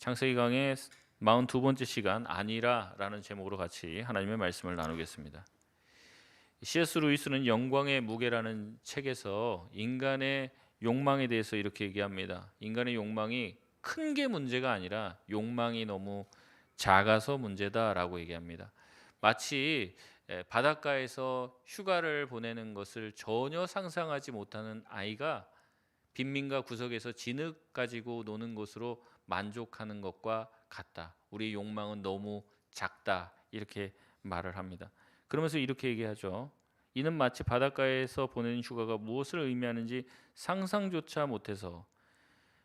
창세기 강의 42번째 시간 아니라라는 제목으로 같이 하나님의 말씀을 나누겠습니다. C.S. 루이스는 영광의 무게라는 책에서 인간의 욕망에 대해서 이렇게 얘기합니다. 인간의 욕망이 큰 게 문제가 아니라 욕망이 너무 작아서 문제다라고 얘기합니다. 마치 바닷가에서 휴가를 보내는 것을 전혀 상상하지 못하는 아이가 빈민가 구석에서 진흙 가지고 노는 것으로 만족하는 것과 같다. 우리의 욕망은 너무 작다. 이렇게 말을 합니다. 그러면서 이렇게 얘기하죠. 이는 마치 바닷가에서 보내는 휴가가 무엇을 의미하는지 상상조차 못해서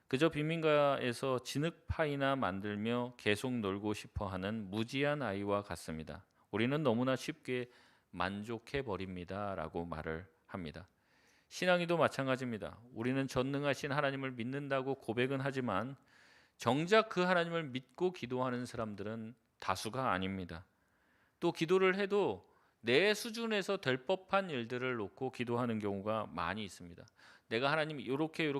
그저 빈민가에서 진흙 파이나 만들며 계속 놀고 싶어하는 무지한 아이와 같습니다. 우리는 너무나 쉽게 만족해 버립니다라고 말을 합니다. 신앙이도 마찬가지입니다. 우리는 전능하신 하나님을 믿는다고 고백은 하지만 정작 그 하나님을 믿고 기도하는 사람들은 다수가 아닙니다. 또 기도를 해도 내 수준에서 될 법한 일들을 놓고 기도하는 경우가 많이 있습니다. 내가 하나님 이렇게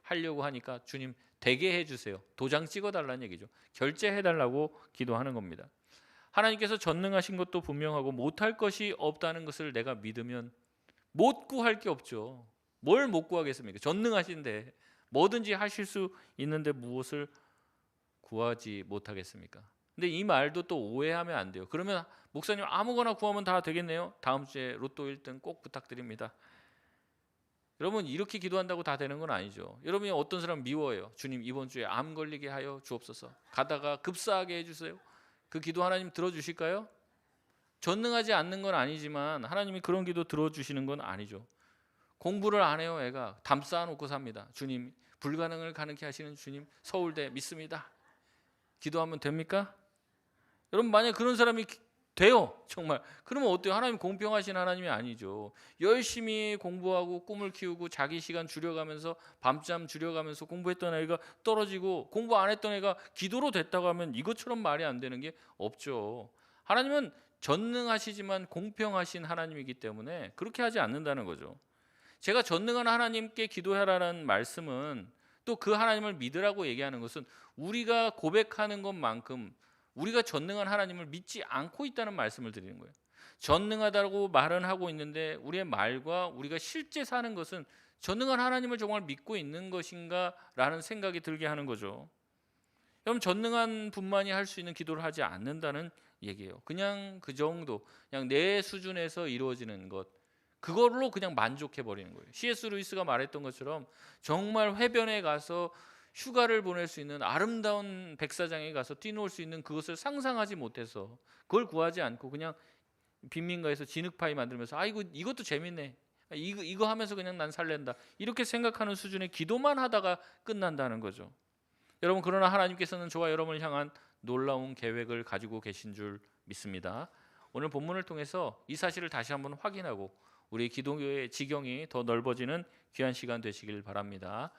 하려고 하니까 주님 되게 해주세요. 도장 찍어달라는 얘기죠. 결제해달라고 기도하는 겁니다. 하나님께서 전능하신 것도 분명하고 못할 것이 없다는 것을 내가 믿으면 못 구할 게 없죠. 뭘 못 구하겠습니까? 전능하신데 뭐든지 하실 수 있는데 무엇을 구하지 못하겠습니까? 근데 이 말도 또 오해하면 안 돼요. 그러면 목사님 아무거나 구하면 다 되겠네요. 다음 주에 로또 1등 꼭 부탁드립니다. 여러분 이렇게 기도한다고 다 되는 건 아니죠. 여러분이 어떤 사람 미워해요. 주님 이번 주에 암 걸리게 하여 주옵소서. 가다가 급사하게 해주세요. 그 기도 하나님 들어주실까요? 전능하지 않는 건 아니지만 하나님이 그런 기도 들어주시는 건 아니죠. 공부를 안 해요. 애가 담 쌓아놓고 삽니다. 주님 불가능을 가능케 하시는 주님 서울대 믿습니다. 기도하면 됩니까? 여러분 만약 그런 사람이 돼요. 정말. 그러면 어때요? 하나님 공평하신 하나님이 아니죠. 열심히 공부하고 꿈을 키우고 자기 시간 줄여가면서 밤잠 줄여가면서 공부했던 애가 떨어지고 공부 안 했던 애가 기도로 됐다고 하면 이것처럼 말이 안 되는 게 없죠. 하나님은 전능하시지만 공평하신 하나님이기 때문에 그렇게 하지 않는다는 거죠. 제가 전능한 하나님께 기도하라는 말씀은 또 그 하나님을 믿으라고 얘기하는 것은 우리가 고백하는 것만큼 우리가 전능한 하나님을 믿지 않고 있다는 말씀을 드리는 거예요. 전능하다고 말은 하고 있는데 우리의 말과 우리가 실제 사는 것은 전능한 하나님을 정말 믿고 있는 것인가 라는 생각이 들게 하는 거죠. 여러분 전능한 분만이 할 수 있는 기도를 하지 않는다는 얘기예요. 그냥 그 정도 그냥 내 수준에서 이루어지는 것 그걸로 그냥 만족해 버리는 거예요. C.S. 루이스가 말했던 것처럼 정말 해변에 가서 휴가를 보낼 수 있는 아름다운 백사장에 가서 뛰놀 수 있는 그것을 상상하지 못해서 그걸 구하지 않고 그냥 빈민가에서 진흙파이 만들면서 이것도 재밌네. 이거 하면서 그냥 난 살랜다. 이렇게 생각하는 수준의 기도만 하다가 끝난다는 거죠. 여러분 그러나 하나님께서는 저와 여러분을 향한 놀라운 계획을 가지고 계신 줄 믿습니다. 오늘 본문을 통해서 이 사실을 다시 한번 확인하고 우리 기도의 지경이 더 넓어지는 귀한 시간 되시길 바랍니다.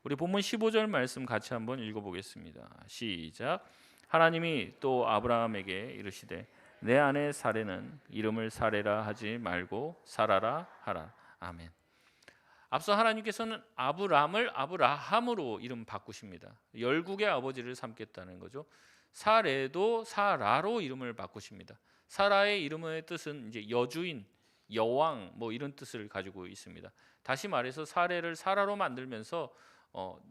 우리 본문 15절 말씀 같이 한번 읽어보겠습니다. 시작. 하나님이 또 아브라함에게 이르시되 내 아내 사레는 이름을 사레라 하지 말고 사라라 하라. 아멘. 앞서 하나님께서는 아브람을 아브라함으로 이름 바꾸십니다. 열국의 아버지를 삼겠다는 거죠. 사레도 사라로 이름을 바꾸십니다. 사라의 이름의 뜻은 이제 여주인, 여왕 뭐 이런 뜻을 가지고 있습니다. 다시 말해서 사레를 사라로 만들면서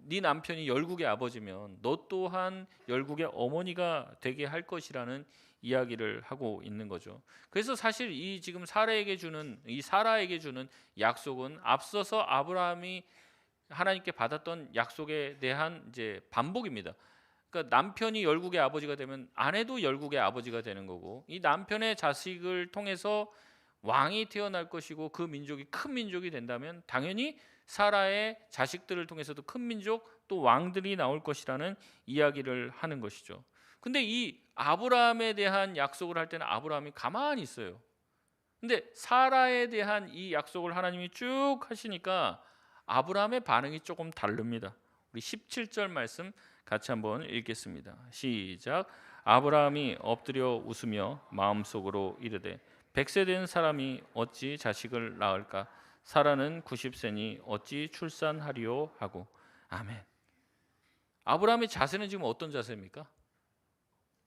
네 남편이 열국의 아버지면 너 또한 열국의 어머니가 되게 할 것이라는 이야기를 하고 있는 거죠. 그래서 사실 이 지금 사라에게 주는 약속은 앞서서 아브라함이 하나님께 받았던 약속에 대한 이제 반복입니다. 그러니까 남편이 열국의 아버지가 되면 아내도 열국의 아버지가 되는 거고 이 남편의 자식을 통해서 왕이 태어날 것이고 그 민족이 큰 민족이 된다면 당연히 사라의 자식들을 통해서도 큰 민족 또 왕들이 나올 것이라는 이야기를 하는 것이죠. 근데 이 아브라함에 대한 약속을 할 때는 아브라함이 가만히 있어요. 근데 사라에 대한 이 약속을 하나님이 쭉 하시니까 아브라함의 반응이 조금 다릅니다. 우리 17절 말씀 같이 한번 읽겠습니다. 시작. 아브라함이 엎드려 웃으며 마음속으로 이르되 100세 된 사람이 어찌 자식을 낳을까? 사라는 90세니 어찌 출산하리요 하고. 아멘. 아브라함의 자세는 지금 어떤 자세입니까?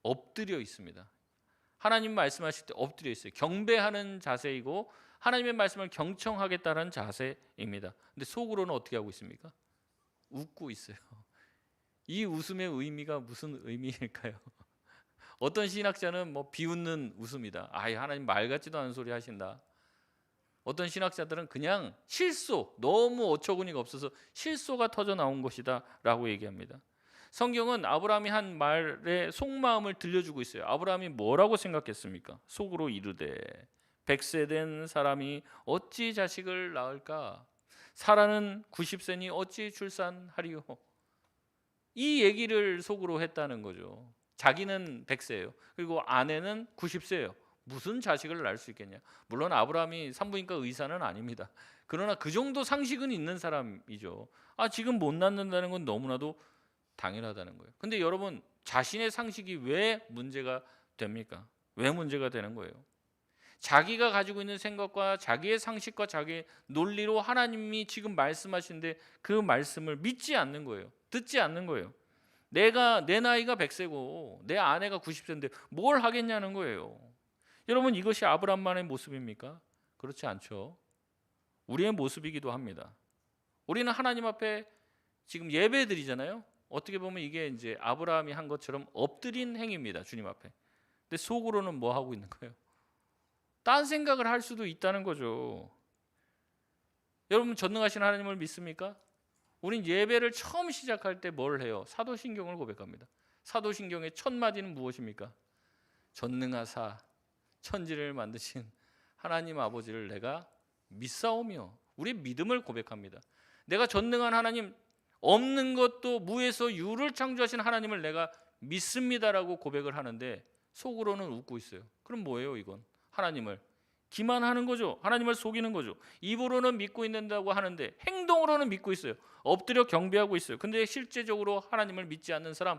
엎드려 있습니다. 하나님 말씀하실 때 엎드려 있어요. 경배하는 자세이고 하나님의 말씀을 경청하겠다는 자세입니다. 근데 속으로는 어떻게 하고 있습니까? 웃고 있어요. 이 웃음의 의미가 무슨 의미일까요? 어떤 신학자는 뭐 비웃는 웃음이다. 아이, 하나님 말 같지도 않은 소리 하신다. 어떤 신학자들은 그냥 실소, 너무 어처구니가 없어서 실소가 터져 나온 것이다 라고 얘기합니다. 성경은 아브라함이 한 말의 속마음을 들려주고 있어요. 아브라함이 뭐라고 생각했습니까? 속으로 이르되 100세 된 사람이 어찌 자식을 낳을까? 사라는 90세니 어찌 출산하리요? 이 얘기를 속으로 했다는 거죠. 자기는 100세예요. 그리고 아내는 90세예요. 무슨 자식을 낳을 수 있겠냐? 물론 아브라함이 산부인과 의사는 아닙니다. 그러나 그 정도 상식은 있는 사람이죠. 지금 못 낳는다는 건 너무나도 당연하다는 거예요. 근데 여러분, 자신의 상식이 왜 문제가 됩니까? 왜 문제가 되는 거예요? 자기가 가지고 있는 생각과 자기의 상식과 자기의 논리로 하나님이 지금 말씀하시는데 그 말씀을 믿지 않는 거예요. 듣지 않는 거예요. 내 나이가 100세고 내 아내가 90세인데 뭘 하겠냐는 거예요. 여러분, 이것이 아브라함만의 모습입니까? 그렇지 않죠. 우리의 모습이기도 합니다. 우리는 하나님 앞에 지금 예배 드리잖아요. 어떻게 보면 이게 이제 아브라함이 한 것처럼 엎드린 행위입니다. 주님 앞에. 근데 속으로는 뭐 하고 있는 거예요? 딴 생각을 할 수도 있다는 거죠. 여러분, 전능하신 하나님을 믿습니까? 우린 예배를 처음 시작할 때 뭘 해요? 사도신경을 고백합니다. 사도신경의 첫 마디는 무엇입니까? 전능하사 천지를 만드신 하나님 아버지를 내가 믿사오며, 우리의 믿음을 고백합니다. 내가 전능한 하나님, 없는 것도 무에서 유를 창조하신 하나님을 내가 믿습니다라고 고백을 하는데 속으로는 웃고 있어요. 그럼 뭐예요 이건? 하나님을 기만하는 거죠. 하나님을 속이는 거죠. 입으로는 믿고 있는다고 하는데 행동으로는 믿고 있어요. 엎드려 경배하고 있어요. 근데 실제적으로 하나님을 믿지 않는 사람,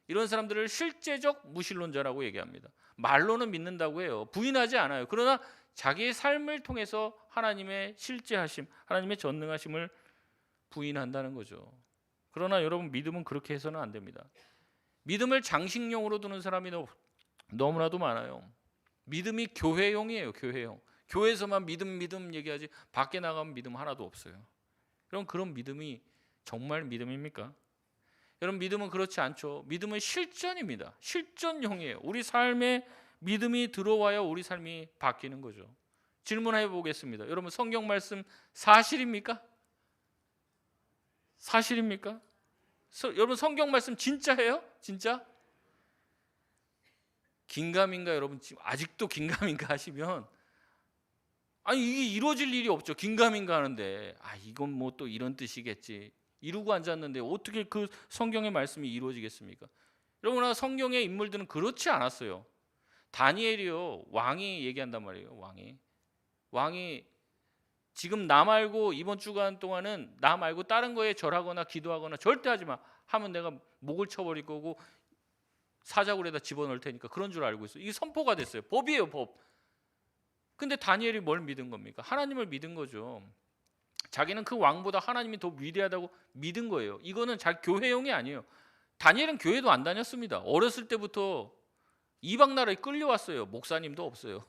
이런 사람들을 실제적 무신론자라고 얘기합니다. 말로는 믿는다고 해요. 부인하지 않아요. 그러나 자기의 삶을 통해서 하나님의 실제하심, 하나님의 전능하심을 부인한다는 거죠. 그러나 여러분, 믿음은 그렇게 해서는 안 됩니다. 믿음을 장식용으로 두는 사람이 너무나도 많아요. 믿음이 교회용이에요. 교회용. 교회에서만 믿음 얘기하지 밖에 나가면 믿음 하나도 없어요. 여러분, 그런 믿음이 정말 믿음입니까? 여러분, 믿음은 그렇지 않죠. 믿음은 실전입니다. 실전용이에요. 우리 삶에 믿음이 들어와야 우리 삶이 바뀌는 거죠. 질문해 보겠습니다. 여러분, 성경 말씀 사실입니까? 사실입니까? 여러분, 성경 말씀 진짜예요? 진짜? 긴가민가 여러분, 지금 아직도 긴가민가 하시면 이게 이루어질 일이 없죠. 긴가민가 하는데 이건 뭐 또 이런 뜻이겠지 이러고 앉았는데 어떻게 그 성경의 말씀이 이루어지겠습니까? 여러분, 성경의 인물들은 그렇지 않았어요. 다니엘이요, 왕이 얘기한단 말이에요. 왕이 지금 나 말고 이번 주간 동안은 나 말고 다른 거에 절하거나 기도하거나 절대 하지 마. 하면 내가 목을 쳐버릴 거고 사자굴에다 집어넣을 테니까, 그런 줄 알고 있어요. 이게 선포가 됐어요. 법이에요, 법. 근데 다니엘이 뭘 믿은 겁니까? 하나님을 믿은 거죠. 자기는 그 왕보다 하나님이 더 위대하다고 믿은 거예요. 이거는 자기 교회용이 아니에요. 다니엘은 교회도 안 다녔습니다. 어렸을 때부터 이방 나라에 끌려왔어요. 목사님도 없어요.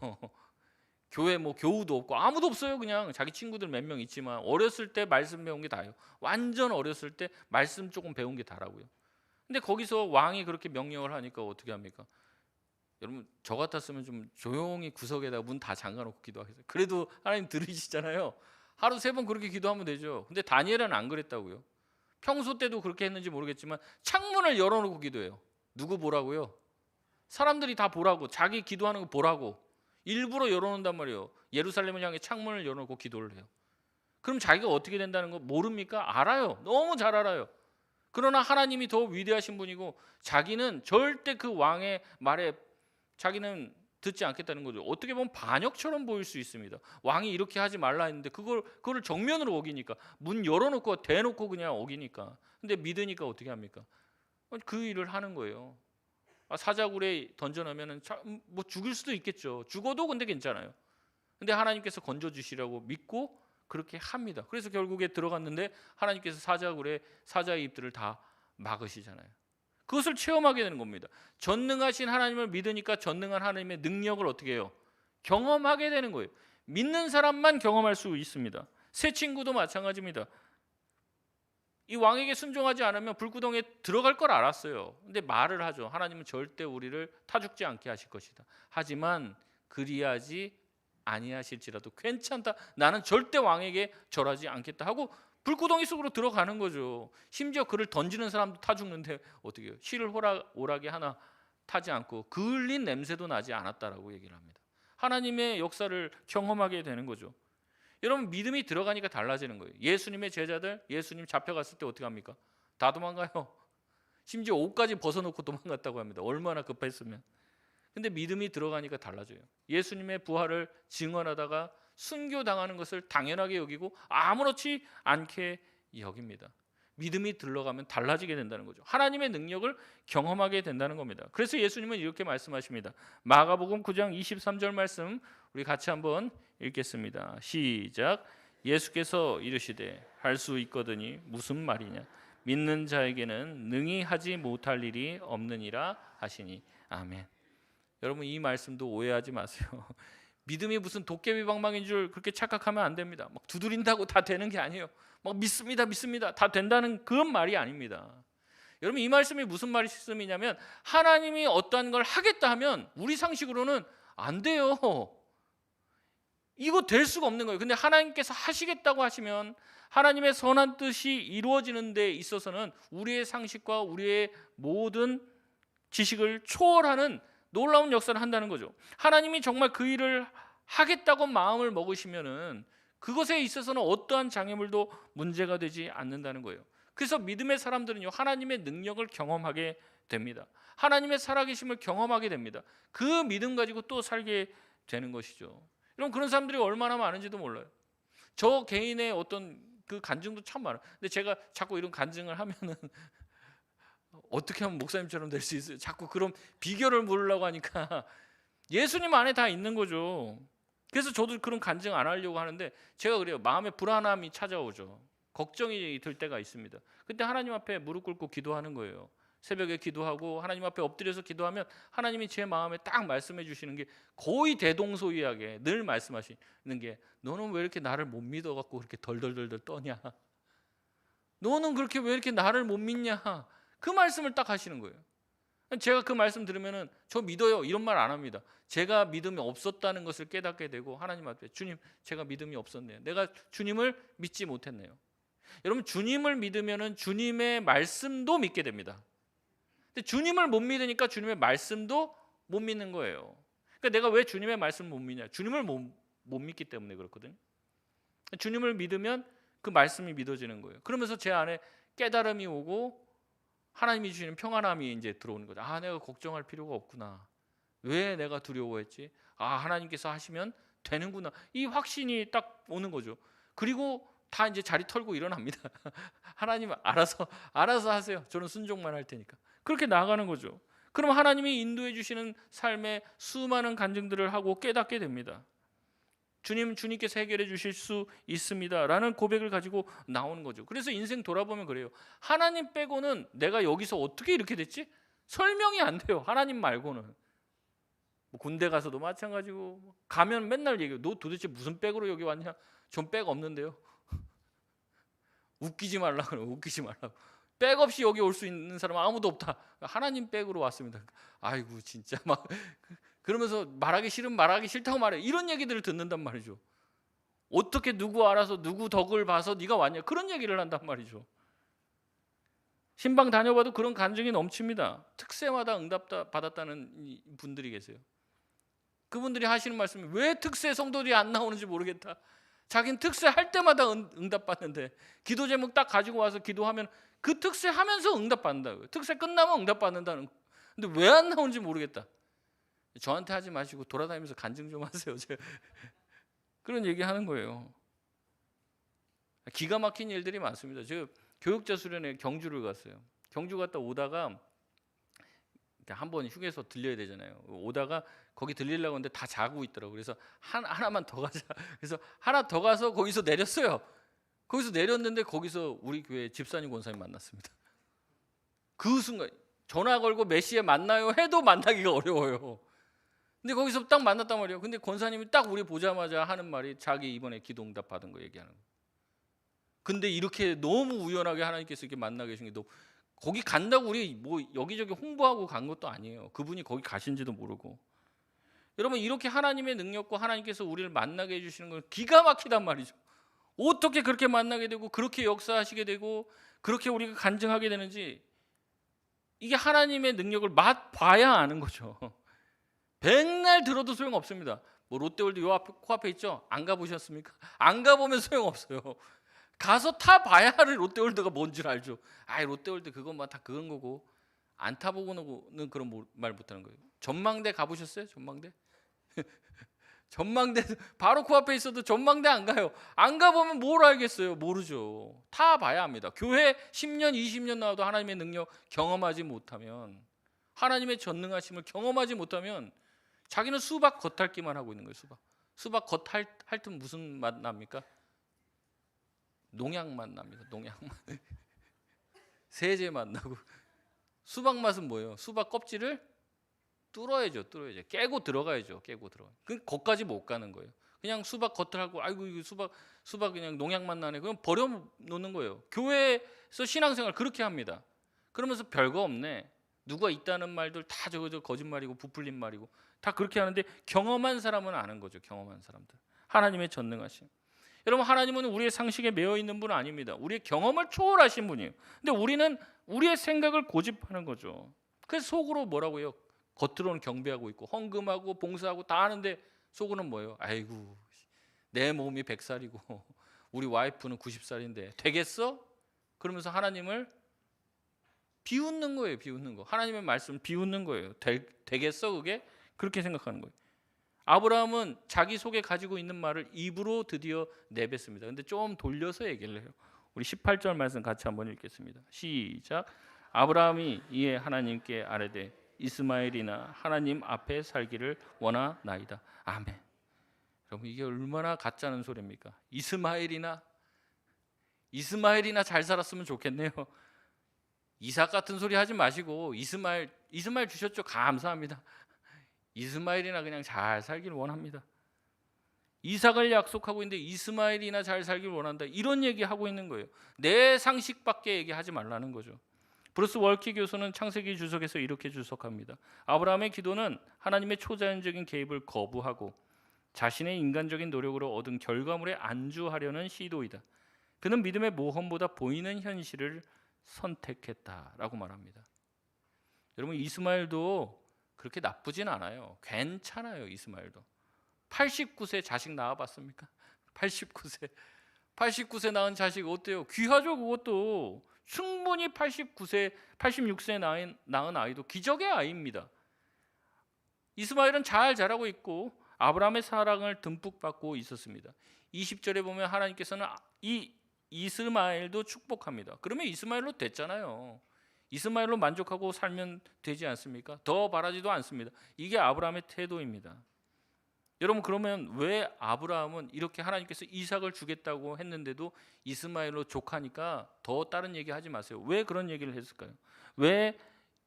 교회 뭐 교우도 없고 아무도 없어요. 그냥 자기 친구들 몇 명 있지만 어렸을 때 말씀 배운 게 다예요. 완전 어렸을 때 말씀 조금 배운 게 다라고요. 근데 거기서 왕이 그렇게 명령을 하니까 어떻게 합니까? 여러분, 저 같았으면 좀 조용히 구석에다가 문 다 잠가놓고 기도하겠어요. 그래도 하나님 들으시잖아요. 하루 3번 그렇게 기도하면 되죠. 근데 다니엘은 안 그랬다고요. 평소 때도 그렇게 했는지 모르겠지만 창문을 열어놓고 기도해요. 누구 보라고요? 사람들이 다 보라고, 자기 기도하는 거 보라고 일부러 열어놓는단 말이에요. 예루살렘을 향해 창문을 열어놓고 기도를 해요. 그럼 자기가 어떻게 된다는 거 모릅니까? 알아요. 너무 잘 알아요. 그러나 하나님이 더 위대하신 분이고 자기는 절대 그 왕의 말에 자기는 듣지 않겠다는 거죠. 어떻게 보면 반역처럼 보일 수 있습니다. 왕이 이렇게 하지 말라 했는데 그거를 정면으로 어기니까, 문 열어놓고 대놓고 그냥 어기니까. 근데 믿으니까 어떻게 합니까? 그 일을 하는 거예요. 사자굴에 던져놓으면 뭐 죽일 수도 있겠죠. 죽어도 근데 괜찮아요. 근데 하나님께서 건져주시라고 믿고 그렇게 합니다. 그래서 결국에 들어갔는데 하나님께서 사자굴에 사자의 입들을 다 막으시잖아요. 그것을 체험하게 되는 겁니다. 전능하신 하나님을 믿으니까 전능한 하나님의 능력을 어떻게 해요? 경험하게 되는 거예요. 믿는 사람만 경험할 수 있습니다. 새 친구도 마찬가지입니다. 이 왕에게 순종하지 않으면 불구덩이에 들어갈 걸 알았어요. 근데 말을 하죠. 하나님은 절대 우리를 타 죽지 않게 하실 것이다. 하지만 그리하지 아니하실지라도 괜찮다. 나는 절대 왕에게 절하지 않겠다 하고 불구덩이 속으로 들어가는 거죠. 심지어 그를 던지는 사람도 타 죽는데 어떻게 해요? 실을 오락에 하나 타지 않고 그을린 냄새도 나지 않았다라고 얘기를 합니다. 하나님의 역사를 경험하게 되는 거죠. 여러분, 믿음이 들어가니까 달라지는 거예요. 예수님의 제자들, 예수님 잡혀갔을 때 어떻게 합니까? 다 도망가요. 심지어 옷까지 벗어놓고 도망갔다고 합니다. 얼마나 급했으면. 근데 믿음이 들어가니까 달라져요. 예수님의 부활을 증언하다가 순교당하는 것을 당연하게 여기고 아무렇지 않게 여깁니다. 믿음이 들어가면 달라지게 된다는 거죠. 하나님의 능력을 경험하게 된다는 겁니다. 그래서 예수님은 이렇게 말씀하십니다. 마가복음 9장 23절 말씀 우리 같이 한번 읽겠습니다. 시작. 예수께서 이르시되 할 수 있거든이 무슨 말이냐. 믿는 자에게는 능히 하지 못할 일이 없느니라 하시니. 아멘. 여러분, 이 말씀도 오해하지 마세요. 믿음이 무슨 도깨비 방망이인 줄 그렇게 착각하면 안 됩니다. 막 두드린다고 다 되는 게 아니에요. 막 믿습니다 다 된다는 그런 말이 아닙니다. 여러분, 이 말씀이 무슨 말씀이냐면 하나님이 어떠한 걸 하겠다 하면 우리 상식으로는 안 돼요. 이거 될 수가 없는 거예요. 근데 하나님께서 하시겠다고 하시면 하나님의 선한 뜻이 이루어지는 데 있어서는 우리의 상식과 우리의 모든 지식을 초월하는 놀라운 역사를 한다는 거죠. 하나님이 정말 그 일을 하겠다고 마음을 먹으시면은 그것에 있어서는 어떠한 장애물도 문제가 되지 않는다는 거예요. 그래서 믿음의 사람들은요, 하나님의 능력을 경험하게 됩니다. 하나님의 살아계심을 경험하게 됩니다. 그 믿음 가지고 또 살게 되는 것이죠. 여러분, 그런 사람들이 얼마나 많은지도 몰라요. 저 개인의 어떤 그 간증도 참 많아요. 근데 제가 자꾸 이런 간증을 하면은 어떻게 하면 목사님처럼 될 수 있어요? 자꾸 그런 비결을 물으려고 하니까 예수님 안에 다 있는 거죠. 그래서 저도 그런 간증 안 하려고 하는데 제가 그래요. 마음에 불안함이 찾아오죠. 걱정이 들 때가 있습니다. 그때 하나님 앞에 무릎 꿇고 기도하는 거예요. 새벽에 기도하고 하나님 앞에 엎드려서 기도하면 하나님이 제 마음에 딱 말씀해 주시는 게 거의 대동소이하게 늘 말씀하시는 게 너는 왜 이렇게 나를 못 믿어갖고 그렇게 덜덜덜덜 떠냐? 너는 그렇게 왜 이렇게 나를 못 믿냐? 그 말씀을 딱 하시는 거예요. 제가 그 말씀 들으면은 저 믿어요 이런 말 안 합니다. 제가 믿음이 없었다는 것을 깨닫게 되고 하나님 앞에 주님, 제가 믿음이 없었네요. 내가 주님을 믿지 못했네요. 여러분, 주님을 믿으면은 주님의 말씀도 믿게 됩니다. 근데 주님을 못 믿으니까 주님의 말씀도 못 믿는 거예요. 그러니까 내가 왜 주님의 말씀을 못 믿냐? 주님을 못 믿기 때문에 그렇거든요. 주님을 믿으면 그 말씀이 믿어지는 거예요. 그러면서 제 안에 깨달음이 오고 하나님이 주시는 평안함이 이제 들어오는 거죠. 아, 내가 걱정할 필요가 없구나. 왜 내가 두려워했지? 아, 하나님께서 하시면 되는구나. 이 확신이 딱 오는 거죠. 그리고 다 이제 자리 털고 일어납니다. 하나님 알아서 하세요. 저는 순종만 할 테니까. 그렇게 나아가는 거죠. 그럼 하나님이 인도해 주시는 삶의 수많은 간증들을 하고 깨닫게 됩니다. 주님께서 해결해 주실 수 있습니다라는 고백을 가지고 나오는 거죠. 그래서 인생 돌아보면 그래요. 하나님 빼고는 내가 여기서 어떻게 이렇게 됐지? 설명이 안 돼요. 하나님 말고는. 뭐 군대 가서도 마찬가지고 가면 맨날 얘기해요. 너 도대체 무슨 백으로 여기 왔냐? 전 백 없는데요. 웃기지 말라고. 웃기지 말라고. 백 없이 여기 올 수 있는 사람은 아무도 없다. 하나님 백으로 왔습니다. 아이고 진짜 막 그러면서 말하기 싫으면 말하기 싫다고 말해. 이런 얘기들을 듣는단 말이죠. 어떻게 누구 알아서 누구 덕을 봐서 네가 왔냐. 그런 얘기를 한단 말이죠. 신방 다녀봐도 그런 간증이 넘칩니다. 특세마다 응답 받았다는 분들이 계세요. 그분들이 하시는 말씀이 왜 특세 성도들이 안 나오는지 모르겠다. 자기는 특세 할 때마다 응답 받는데 기도 제목 딱 가지고 와서 기도하면 그 특세 하면서 응답 받는다고요. 특세 끝나면 응답 받는다는. 근데 왜 안 나오는지 모르겠다. 저한테 하지 마시고 돌아다니면서 간증 좀 하세요. 그런 얘기 하는 거예요. 기가 막힌 일들이 많습니다. 제가 교육자 수련회 경주를 갔어요. 경주 갔다 오다가 한번 휴게소 들려야 되잖아요. 오다가 거기 들리려고 하는데 다 자고 있더라고요. 그래서 하나만 더 가자. 그래서 하나 더 가서 거기서 내렸어요. 거기서 내렸는데 거기서 우리 교회 집사님 권사님 만났습니다. 그 순간 전화 걸고 몇 시에 만나요 해도 만나기가 어려워요. 근데 거기서 딱 만났단 말이에요. 근데 권사님이 딱 우리 보자마자 하는 말이 자기 이번에 기도응답 받은 거 얘기하는 거예요. 근데 이렇게 너무 우연하게 하나님께서 이렇게 만나 계신 게, 너 거기 간다고 우리 뭐 여기저기 홍보하고 간 것도 아니에요. 그분이 거기 가신지도 모르고. 여러분, 이렇게 하나님의 능력과 하나님께서 우리를 만나게 해주시는 건 기가 막히단 말이죠. 어떻게 그렇게 만나게 되고 그렇게 역사하시게 되고 그렇게 우리가 간증하게 되는지, 이게 하나님의 능력을 맛봐야 아는 거죠. 백날 들어도 소용없습니다. 뭐 롯데월드 요 앞에, 코앞에 있죠? 안 가보셨습니까? 안 가보면 소용없어요. 가서 타봐야 롯데월드가 뭔지 알죠. 아, 롯데월드 그것만 다 그런 거고, 안 타보고는 그런 말 못하는 거예요. 전망대 가보셨어요? 전망대? 전망대 바로 코앞에 있어도 전망대 안 가요. 안 가보면 뭘 알겠어요? 모르죠. 타봐야 합니다. 교회 10년 20년 나와도 하나님의 능력 경험하지 못하면, 하나님의 전능하심을 경험하지 못하면 자기는 수박 겉핥기만 하고 있는 거예요. 수박 겉핥으면 무슨 맛 납니까? 농약 맛 납니다. 농약 맛. 세제 맛 나고. 수박 맛은 뭐예요? 수박 껍질을 뚫어야죠. 깨고 들어가야죠. 그 거기까지 못 가는 거예요. 그냥 수박 겉을 하고, 아이고 이거 수박 그냥 농약 맛 나네. 그럼 버려 놓는 거예요. 교회에서 신앙생활 그렇게 합니다. 그러면서 별거 없네. 누가 있다는 말들 다 저거 거짓말이고 부풀린 말이고 다 그렇게 하는데, 경험한 사람은 아는 거죠. 경험한 사람들. 하나님의 전능하심. 여러분, 하나님은 우리의 상식에 매여 있는 분은 아닙니다. 우리의 경험을 초월하신 분이에요. 근데 우리는 우리의 생각을 고집하는 거죠. 그래서 속으로 뭐라고 해요? 겉으로는 경배하고 있고 헌금하고 봉사하고 다 하는데 속으로는 뭐예요? 아이고, 내 몸이 100살이고 우리 와이프는 90살인데 되겠어? 그러면서 하나님을 비웃는 거예요. 비웃는 거. 하나님의 말씀을 비웃는 거예요. 되겠어 그게? 그렇게 생각하는 거예요. 아브라함은 자기 속에 가지고 있는 말을 입으로 드디어 내뱉습니다. 근데 좀 돌려서 얘기를 해요. 우리 18절 말씀 같이 한번 읽겠습니다. 시작. 아브라함이 이에 하나님께 아뢰되 이스마엘이나 하나님 앞에 살기를 원하나이다. 아멘. 여러분, 이게 얼마나 가짜는 소리입니까? 이스마엘이나 잘 살았으면 좋겠네요. 이삭 같은 소리 하지 마시고 이스마엘 주셨죠? 감사합니다. 이스마엘이나 그냥 잘 살기를 원합니다. 이삭을 약속하고 있는데 이스마엘이나 잘 살기를 원한다, 이런 얘기하고 있는 거예요. 내 상식밖에 얘기하지 말라는 거죠. 브루스 월키 교수는 창세기 주석에서 이렇게 주석합니다. 아브라함의 기도는 하나님의 초자연적인 개입을 거부하고 자신의 인간적인 노력으로 얻은 결과물에 안주하려는 시도이다. 그는 믿음의 모험보다 보이는 현실을 선택했다라고 말합니다. 여러분, 이스마엘도 그렇게 나쁘진 않아요. 괜찮아요. 이스마엘도 89세 자식 낳아봤습니까? 89세 낳은 자식 어때요? 귀하죠. 그것도 충분히 86세 낳은 아이도 기적의 아이입니다. 이스마엘은 잘 자라고 있고 아브라함의 사랑을 듬뿍 받고 있었습니다. 20절에 보면 하나님께서는 이 이스마엘도 축복합니다. 그러면 이스마엘로 됐잖아요. 이스마엘로 만족하고 살면 되지 않습니까? 더 바라지도 않습니다. 이게 아브라함의 태도입니다. 여러분, 그러면 왜 아브라함은 이렇게 하나님께서 이삭을 주겠다고 했는데도 이스마엘로 족하니까 더 다른 얘기 하지 마세요? 왜 그런 얘기를 했을까요? 왜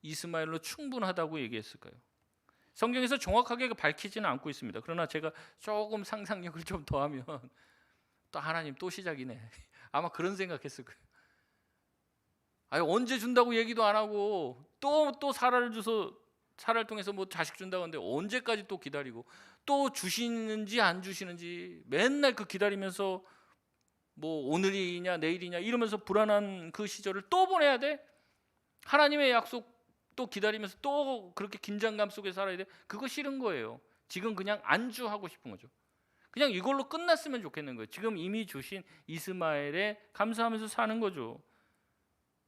이스마엘로 충분하다고 얘기했을까요? 성경에서 정확하게 밝히지는 않고 있습니다. 그러나 제가 조금 상상력을 좀 더하면 또 하나님 또 시작이네. 아마 그런 생각했을 거예요. 아니, 언제 준다고 얘기도 안 하고 또 사라를 줘서 사라를 통해서 뭐 자식 준다고 하는데 언제까지 또 기다리고, 또 주시는지 안 주시는지 맨날 그 기다리면서 뭐 오늘이냐 내일이냐 이러면서 불안한 그 시절을 또 보내야 돼? 하나님의 약속 또 기다리면서 또 그렇게 긴장감 속에 살아야 돼? 그거 싫은 거예요. 지금 그냥 안주하고 싶은 거죠. 그냥 이걸로 끝났으면 좋겠는 거예요. 지금 이미 주신 이스마엘에 감사하면서 사는 거죠.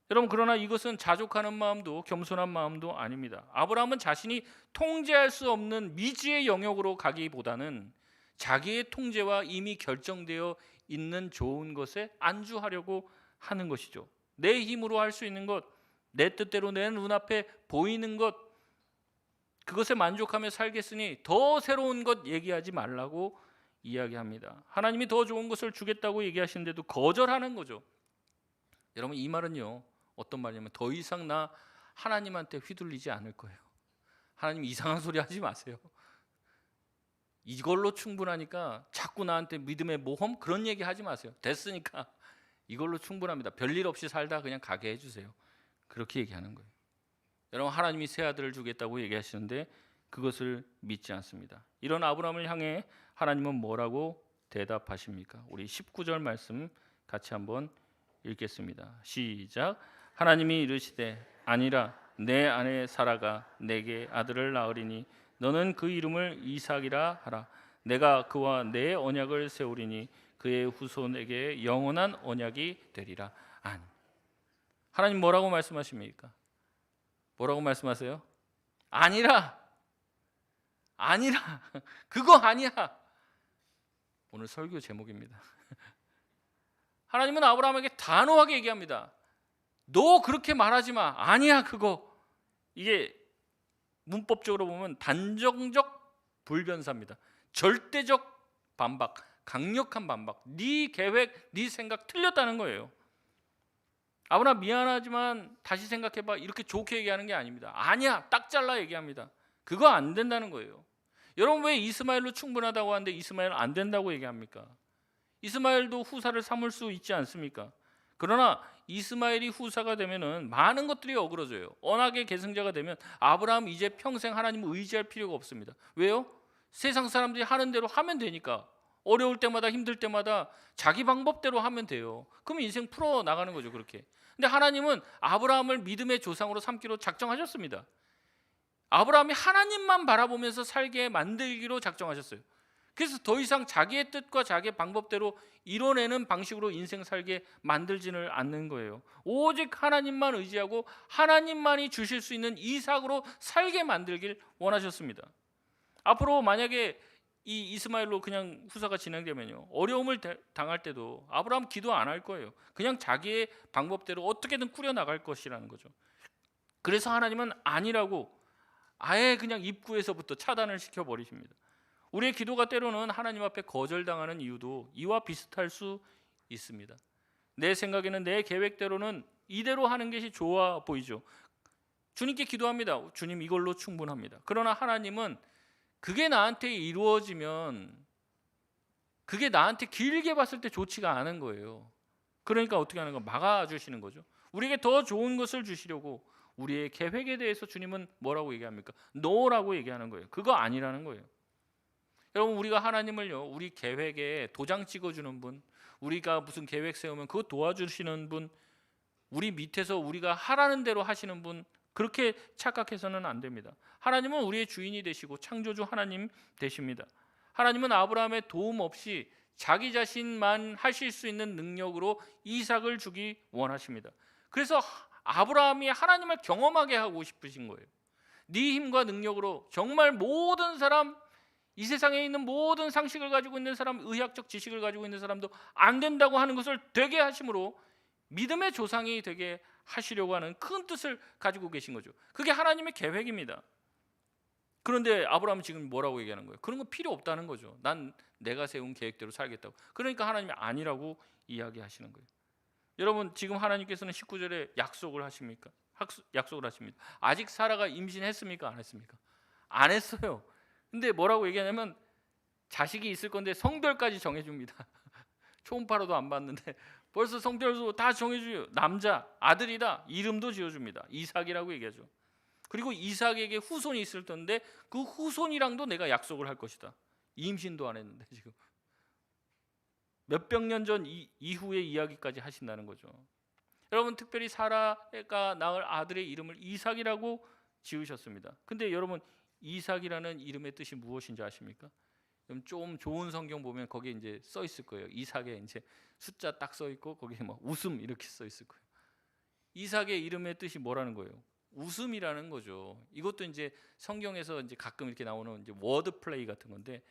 여러분, 그러나 이것은 자족하는 마음도 겸손한 마음도 아닙니다. 아브라함은 자신이 통제할 수 없는 미지의 영역으로 가기보다는 자기의 통제와 이미 결정되어 있는 좋은 것에 안주하려고 하는 것이죠. 내 힘으로 할 수 있는 것, 내 뜻대로 내 눈앞에 보이는 것, 그것에 만족하며 살겠으니 더 새로운 것 얘기하지 말라고 이야기합니다. 하나님이 더 좋은 것을 주겠다고 얘기하시는데도 거절하는 거죠. 여러분, 이 말은요, 어떤 말이냐면 더 이상 나 하나님한테 휘둘리지 않을 거예요. 하나님 이상한 소리 하지 마세요. 이걸로 충분하니까 자꾸 나한테 믿음의 모험 그런 얘기 하지 마세요. 됐으니까 이걸로 충분합니다. 별일 없이 살다 그냥 가게 해주세요. 그렇게 얘기하는 거예요. 여러분, 하나님이 새 아들을 주겠다고 얘기하시는데 그것을 믿지 않습니다. 이런 아브라함을 향해 하나님은 뭐라고 대답하십니까? 우리 19절 말씀 같이 한번 읽겠습니다. 시작. 하나님이 이르시되 아니라 내 아내 사라가 내게 아들을 낳으리니 너는 그 이름을 이삭이라 하라. 내가 그와 내 언약을 세우리니 그의 후손에게 영원한 언약이 되리라. 아니. 하나님 뭐라고 말씀하십니까? 뭐라고 말씀하세요? 아니라. 아니라. 그거 아니야. 오늘 설교 제목입니다. 하나님은 아브라함에게 단호하게 얘기합니다. 너 그렇게 말하지 마. 아니야 그거. 이게 문법적으로 보면 단정적 불변사입니다. 절대적 반박, 강력한 반박. 네 계획, 네 생각 틀렸다는 거예요. 아브라함 미안하지만 다시 생각해봐. 이렇게 좋게 얘기하는 게 아닙니다. 아니야, 딱 잘라 얘기합니다. 그거 안 된다는 거예요. 여러분, 왜 이스마엘로 충분하다고 하는데 이스마엘 안 된다고 얘기합니까? 이스마엘도 후사를 삼을 수 있지 않습니까? 그러나 이스마엘이 후사가 되면은 많은 것들이 어그러져요. 언약의 계승자가 되면 아브라함 이제 평생 하나님을 의지할 필요가 없습니다. 왜요? 세상 사람들이 하는 대로 하면 되니까. 어려울 때마다 힘들 때마다 자기 방법대로 하면 돼요. 그럼 인생 풀어 나가는 거죠, 그렇게. 근데 하나님은 아브라함을 믿음의 조상으로 삼기로 작정하셨습니다. 아브라함이 하나님만 바라보면서 살게 만들기로 작정하셨어요. 그래서 더 이상 자기의 뜻과 자기의 방법대로 이뤄내는 방식으로 인생 살게 만들지는 않는 거예요. 오직 하나님만 의지하고 하나님만이 주실 수 있는 이삭으로 살게 만들길 원하셨습니다. 앞으로 만약에 이 이스마엘로 그냥 후사가 진행되면요, 어려움을 당할 때도 아브라함 기도 안 할 거예요. 그냥 자기의 방법대로 어떻게든 꾸려나갈 것이라는 거죠. 그래서 하나님은 아니라고 아예 그냥 입구에서부터 차단을 시켜버리십니다. 우리의 기도가 때로는 하나님 앞에 거절당하는 이유도 이와 비슷할 수 있습니다. 내 생각에는 내 계획대로는 이대로 하는 것이 좋아 보이죠. 주님께 기도합니다. 주님, 이걸로 충분합니다. 그러나 하나님은 그게 나한테 이루어지면 그게 나한테 길게 봤을 때 좋지가 않은 거예요. 그러니까 어떻게 하는 거? 막아주시는 거죠. 우리에게 더 좋은 것을 주시려고 우리의 계획에 대해서 주님은 뭐라고 얘기합니까? no라고 얘기하는 거예요. 그거 아니라는 거예요. 여러분, 우리가 하나님을요, 우리 계획에 도장 찍어주는 분, 우리가 무슨 계획 세우면 그거 도와주시는 분, 우리 밑에서 우리가 하라는 대로 하시는 분, 그렇게 착각해서는 안 됩니다. 하나님은 우리의 주인이 되시고 창조주 하나님 되십니다. 하나님은 아브라함의 도움 없이 자기 자신만 하실 수 있는 능력으로 이삭을 주기 원하십니다. 그래서 아브라함이 하나님을 경험하게 하고 싶으신 거예요. 네 힘과 능력으로 정말 모든 사람, 이 세상에 있는 모든 상식을 가지고 있는 사람, 의학적 지식을 가지고 있는 사람도 안 된다고 하는 것을 되게 하심으로 믿음의 조상이 되게 하시려고 하는 큰 뜻을 가지고 계신 거죠. 그게 하나님의 계획입니다. 그런데 아브라함은 지금 뭐라고 얘기하는 거예요? 그런 거 필요 없다는 거죠. 난 내가 세운 계획대로 살겠다고. 그러니까 하나님이 아니라고 이야기하시는 거예요. 여러분, 지금 하나님께서는 19절에 약속을 하십니까? 약속을 하십니다. 아직 사라가 임신했습니까? 안 했습니까? 안 했어요. 근데 뭐라고 얘기하냐면 자식이 있을 건데 성별까지 정해줍니다. 초음파로도 안 봤는데 벌써 성별도 다 정해줘요. 남자, 아들이다. 이름도 지어줍니다. 이삭이라고 얘기하죠. 그리고 이삭에게 후손이 있을 텐데 그 후손이랑도 내가 약속을 할 것이다. 임신도 안 했는데 지금 몇백 년 전 이후의 이야기까지 하신다는 거죠. 여러분, 특별히 사라가 낳을 아들의 이름을 이삭이라고 지으셨습니다. 근데 여러분, 이삭이라는 이름의 뜻이 무엇인지 아십니까? 좀 좋은 성경 보면 거기에 이제 써 있을 거예요. 이삭에 이제 숫자 딱 써 있고 거기에 뭐 웃음 이렇게 써 있을 거예요. 이삭의 이름의 뜻이 뭐라는 거예요? 웃음이라는 거죠. 이것도 이제 성경에서 이제 가끔 이렇게 나오는 이제 워드 플레이 같은 건데,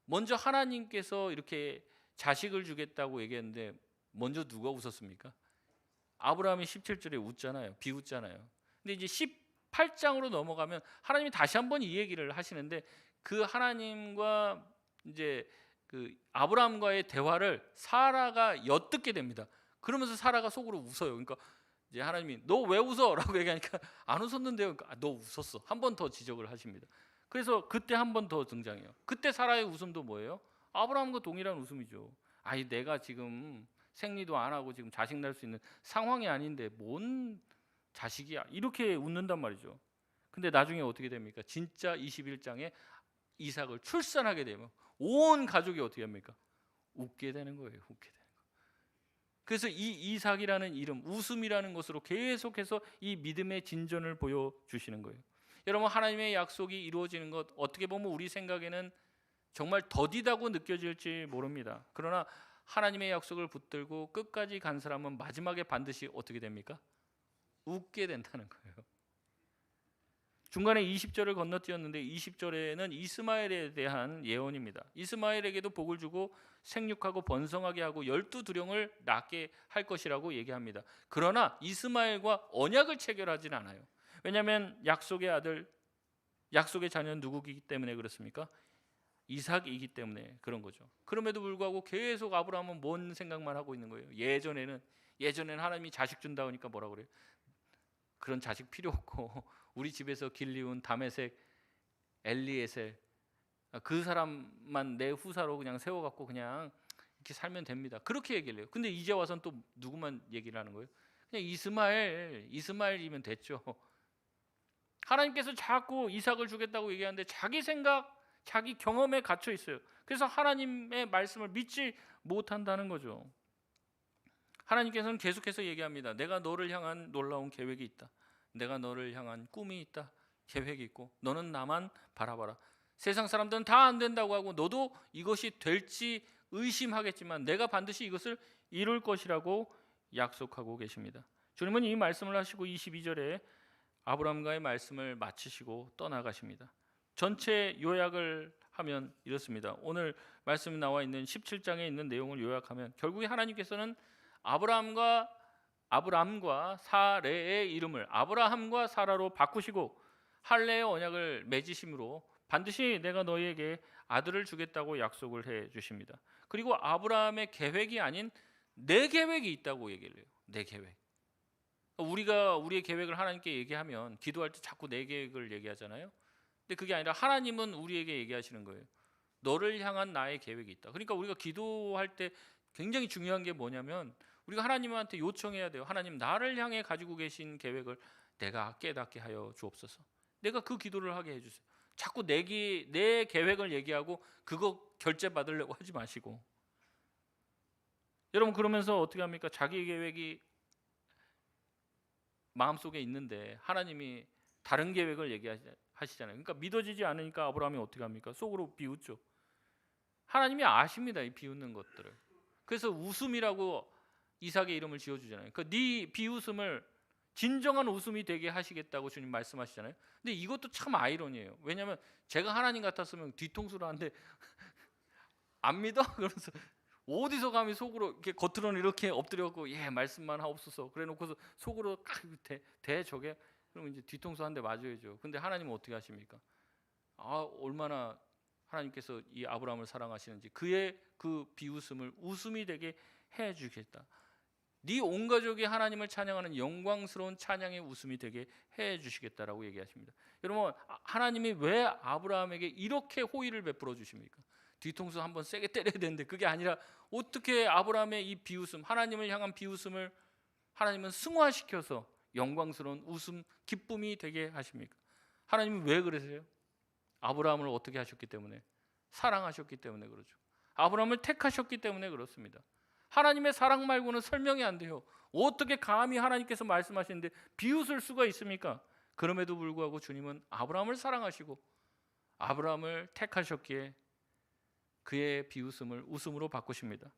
먼저 하나님께서 이렇게 자식을 주겠다고 얘기했는데 먼저 누가 웃었습니까? 아브라함이 17절에 웃잖아요. 비웃잖아요. 근데 이제 18장으로 넘어가면 하나님이 다시 한번 이 얘기를 하시는데 그 하나님과 이제 그 아브라함과의 대화를 사라가 엿듣게 됩니다. 그러면서 사라가 속으로 웃어요. 그러니까 이제 하나님이 너 왜 웃어? 라고 얘기하니까 안 웃었는데요. 너 웃었어. 한 번 더 지적을 하십니다. 그래서 그때 한 번 더 등장해요. 그때 사라의 웃음도 뭐예요? 아브라함과 동일한 웃음이죠. 아니 내가 지금 생리도 안 하고 지금 자식 낳을 수 있는 상황이 아닌데 뭔 자식이야. 이렇게 웃는단 말이죠. 근데 나중에 어떻게 됩니까? 진짜 21장에 이삭을 출산하게 되면 온 가족이 어떻게 합니까? 웃게 되는 거예요. 웃게 되는 거. 그래서 이 이삭이라는 이름, 웃음이라는 것으로 계속해서 이 믿음의 진전을 보여주시는 거예요. 여러분, 하나님의 약속이 이루어지는 것 어떻게 보면 우리 생각에는 정말 더디다고 느껴질지 모릅니다. 그러나 하나님의 약속을 붙들고 끝까지 간 사람은 마지막에 반드시 어떻게 됩니까? 웃게 된다는 거예요. 중간에 20절을 건너뛰었는데 20절에는 이스마엘에 대한 예언입니다. 이스마엘에게도 복을 주고 생육하고 번성하게 하고 12두령을 낳게 할 것이라고 얘기합니다. 그러나 이스마엘과 언약을 체결하진 않아요. 왜냐하면 약속의 아들, 약속의 자녀는 누구이기 때문에 그렇습니까? 이삭이기 때문에 그런 거죠. 그럼에도 불구하고 계속 아브라함은 뭔 생각만 하고 있는 거예요. 예전에는 하나님이 자식 준다 하니까 뭐라 그래요? 그런 자식 필요 없고 우리 집에서 길리운 다메섹, 엘리에셀 그 사람만 내 후사로 그냥 세워갖고 그냥 이렇게 살면 됩니다. 그렇게 얘기를 해요. 근데 이제 와서는 또 누구만 얘기를 하는 거예요? 그냥 이스마엘이면 됐죠. 하나님께서 자꾸 이삭을 주겠다고 얘기하는데 자기 생각, 자기 경험에 갇혀 있어요. 그래서 하나님의 말씀을 믿지 못한다는 거죠. 하나님께서는 계속해서 얘기합니다. 내가 너를 향한 놀라운 계획이 있다. 내가 너를 향한 꿈이 있다. 계획이 있고 너는 나만 바라봐라. 세상 사람들은 다 안 된다고 하고 너도 이것이 될지 의심하겠지만 내가 반드시 이것을 이룰 것이라고 약속하고 계십니다. 주님은 이 말씀을 하시고 22절에 아브라함과의 말씀을 마치시고 떠나가십니다. 전체 요약을 하면 이렇습니다. 오늘 말씀이 나와 있는 17장에 있는 내용을 요약하면 결국에 하나님께서는 아브라함과 사레의 이름을 아브라함과 사라로 바꾸시고 할례의 언약을 맺으심으로 반드시 내가 너희에게 아들을 주겠다고 약속을 해 주십니다. 그리고 아브라함의 계획이 아닌 내 계획이 있다고 얘기를 해요. 내 계획. 우리가 우리의 계획을 하나님께 얘기하면 기도할 때 자꾸 내 계획을 얘기하잖아요. 근데 그게 아니라 하나님은 우리에게 얘기하시는 거예요. 너를 향한 나의 계획이 있다. 그러니까 우리가 기도할 때 굉장히 중요한 게 뭐냐면 우리가 하나님한테 요청해야 돼요. 하나님, 나를 향해 가지고 계신 계획을 내가 깨닫게 하여 주옵소서. 내가 그 기도를 하게 해주세요. 자꾸 내 계획을 얘기하고 그거 결제 받으려고 하지 마시고. 여러분, 그러면서 어떻게 합니까? 자기 계획이 마음속에 있는데 하나님이 다른 계획을 얘기하시잖아요. 그러니까 믿어지지 않으니까 아브라함이 어떻게 합니까? 속으로 비웃죠. 하나님이 아십니다. 이 비웃는 것들을. 그래서 웃음이라고 이삭의 이름을 지어주잖아요. 그러니까 네 비웃음을 진정한 웃음이 되게 하시겠다고 주님 말씀하시잖아요. 근데 이것도 참 아이러니예요. 왜냐하면 제가 하나님 같았으면 뒤통수를 하는데 안 믿어? 그러면서 어디서 감히 속으로 이렇게 겉으로는 이렇게 엎드려고 말씀만 하옵소서 그래놓고서 속으로 대 저게 그러면 이제 뒤통수 한 대 맞아야죠. 근데 하나님은 어떻게 하십니까? 얼마나 하나님께서 이 아브라함을 사랑하시는지 그의 그 비웃음을 웃음이 되게 해주겠다. 네 온 가족이 하나님을 찬양하는 영광스러운 찬양의 웃음이 되게 해주시겠다라고 얘기하십니다. 여러분, 하나님이 왜 아브라함에게 이렇게 호의를 베풀어 주십니까? 뒤통수 한번 세게 때려야 되는데 그게 아니라 어떻게 아브라함의 이 비웃음, 하나님을 향한 비웃음을 하나님은 승화시켜서 영광스러운 웃음, 기쁨이 되게 하십니까? 하나님은 왜 그러세요? 아브라함을 어떻게 하셨기 때문에? 사랑하셨기 때문에 그러죠. 아브라함을 택하셨기 때문에 그렇습니다. 하나님의 사랑 말고는 설명이 안 돼요. 어떻게 감히 하나님께서 말씀하시는데 비웃을 수가 있습니까? 그럼에도 불구하고 주님은 아브라함을 사랑하시고 아브라함을 택하셨기에 그의 비웃음을 웃음으로 바꾸십니다.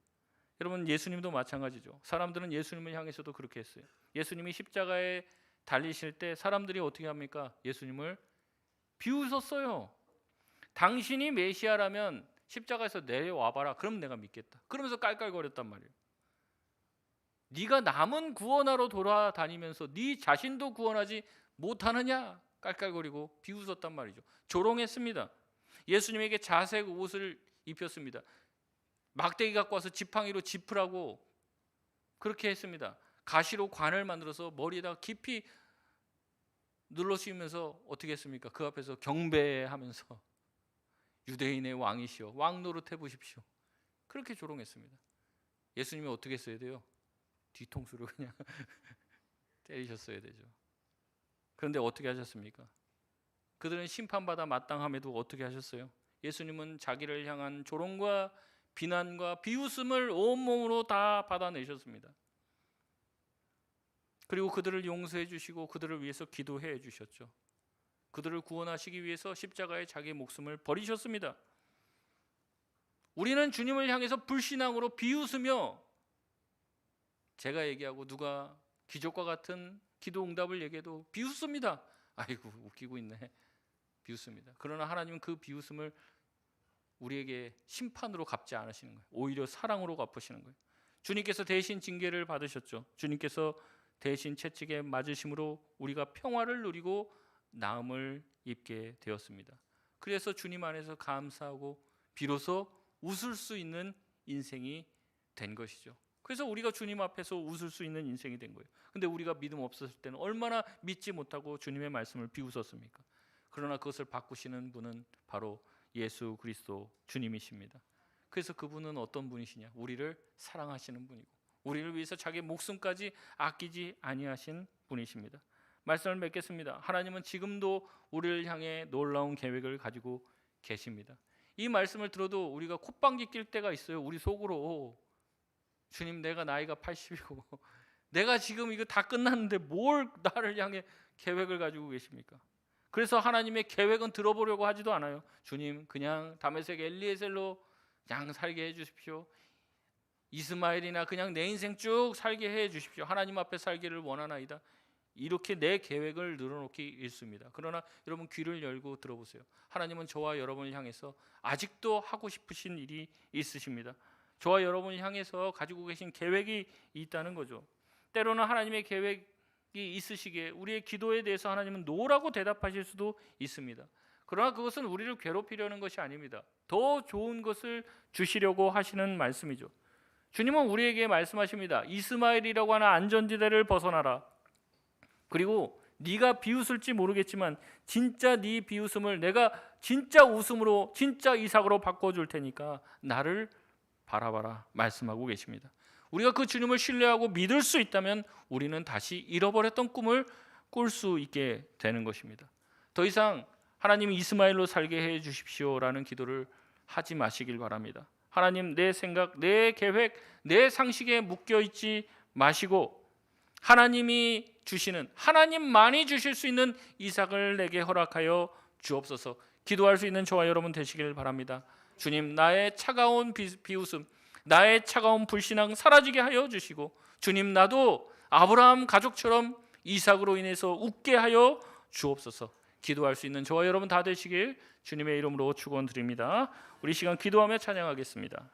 여러분, 예수님도 마찬가지죠. 사람들은 예수님을 향해서도 그렇게 했어요. 예수님이 십자가에 달리실 때 사람들이 어떻게 합니까? 예수님을 비웃었어요. 당신이 메시아라면 십자가에서 내려와봐라. 그럼 내가 믿겠다. 그러면서 깔깔거렸단 말이에요. 네가 남은 구원하러 돌아다니면서 네 자신도 구원하지 못하느냐? 깔깔거리고 비웃었단 말이죠. 조롱했습니다. 예수님에게 자색 옷을 입혔습니다. 막대기 갖고 와서 지팡이로 짚으라고 그렇게 했습니다. 가시로 관을 만들어서 머리에다 깊이 눌러씌우면서 어떻게 했습니까? 그 앞에서 경배하면서 유대인의 왕이시여 왕 노릇해 보십시오. 그렇게 조롱했습니다. 예수님이 어떻게 했어야 돼요? 뒤통수로 그냥 때리셨어야 되죠. 그런데 어떻게 하셨습니까? 그들은 심판받아 마땅함에도 어떻게 하셨어요? 예수님은 자기를 향한 조롱과 비난과 비웃음을 온몸으로 다 받아내셨습니다. 그리고 그들을 용서해 주시고 그들을 위해서 기도해 주셨죠. 그들을 구원하시기 위해서 십자가에 자기의 목숨을 버리셨습니다. 우리는 주님을 향해서 불신앙으로 비웃으며 제가 얘기하고 누가 기적과 같은 기도 응답을 얘기해도 비웃습니다. 아이고 웃기고 있네. 비웃습니다. 그러나 하나님은 그 비웃음을 우리에게 심판으로 갚지 않으시는 거예요. 오히려 사랑으로 갚으시는 거예요. 주님께서 대신 징계를 받으셨죠. 주님께서 대신 채찍에 맞으심으로 우리가 평화를 누리고 나음을 입게 되었습니다. 그래서 주님 안에서 감사하고 비로소 웃을 수 있는 인생이 된 것이죠. 그래서 우리가 주님 앞에서 웃을 수 있는 인생이 된 거예요. 근데 우리가 믿음 없었을 때는 얼마나 믿지 못하고 주님의 말씀을 비웃었습니까? 그러나 그것을 바꾸시는 분은 바로 예수 그리스도 주님이십니다. 그래서 그분은 어떤 분이시냐? 우리를 사랑하시는 분이고 우리를 위해서 자기 목숨까지 아끼지 아니하신 분이십니다. 말씀을 맺겠습니다. 하나님은 지금도 우리를 향해 놀라운 계획을 가지고 계십니다. 이 말씀을 들어도 우리가 콧방귀 낄 때가 있어요. 우리 속으로 주님 내가 나이가 80이고 내가 지금 이거 다 끝났는데 뭘 나를 향해 계획을 가지고 계십니까? 그래서 하나님의 계획은 들어보려고 하지도 않아요. 주님 그냥 다메섹 엘리에셀로 그냥 살게 해 주십시오. 이스마엘이나 그냥 내 인생 쭉 살게 해 주십시오. 하나님 앞에 살기를 원하나이다. 이렇게 내 계획을 늘어놓기 일쑤입니다. 그러나 여러분 귀를 열고 들어보세요. 하나님은 저와 여러분을 향해서 아직도 하고 싶으신 일이 있으십니다. 저와 여러분을 향해서 가지고 계신 계획이 있다는 거죠. 때로는 하나님의 계획이 있으시기에 우리의 기도에 대해서 하나님은 노라고 대답하실 수도 있습니다. 그러나 그것은 우리를 괴롭히려는 것이 아닙니다. 더 좋은 것을 주시려고 하시는 말씀이죠. 주님은 우리에게 말씀하십니다. 이스마엘이라고 하는 안전지대를 벗어나라. 그리고 네가 비웃을지 모르겠지만 진짜 네 비웃음을 내가 진짜 웃음으로 진짜 이삭으로 바꿔줄 테니까 나를 바라봐라 말씀하고 계십니다. 우리가 그 주님을 신뢰하고 믿을 수 있다면 우리는 다시 잃어버렸던 꿈을 꿀 수 있게 되는 것입니다. 더 이상 하나님 이스마엘로 살게 해 주십시오라는 기도를 하지 마시길 바랍니다. 하나님 내 생각, 내 계획, 내 상식에 묶여 있지 마시고 하나님이 주시는 하나님만이 주실 수 있는 이삭을 내게 허락하여 주옵소서. 기도할 수 있는 저와 여러분 되시길 바랍니다. 주님 나의 차가운 비웃음, 나의 차가운 불신앙 사라지게 하여 주시고 주님 나도 아브라함 가족처럼 이삭으로 인해서 웃게 하여 주옵소서. 기도할 수 있는 저와 여러분 다 되시길 주님의 이름으로 축원드립니다. 우리 시간 기도하며 찬양하겠습니다.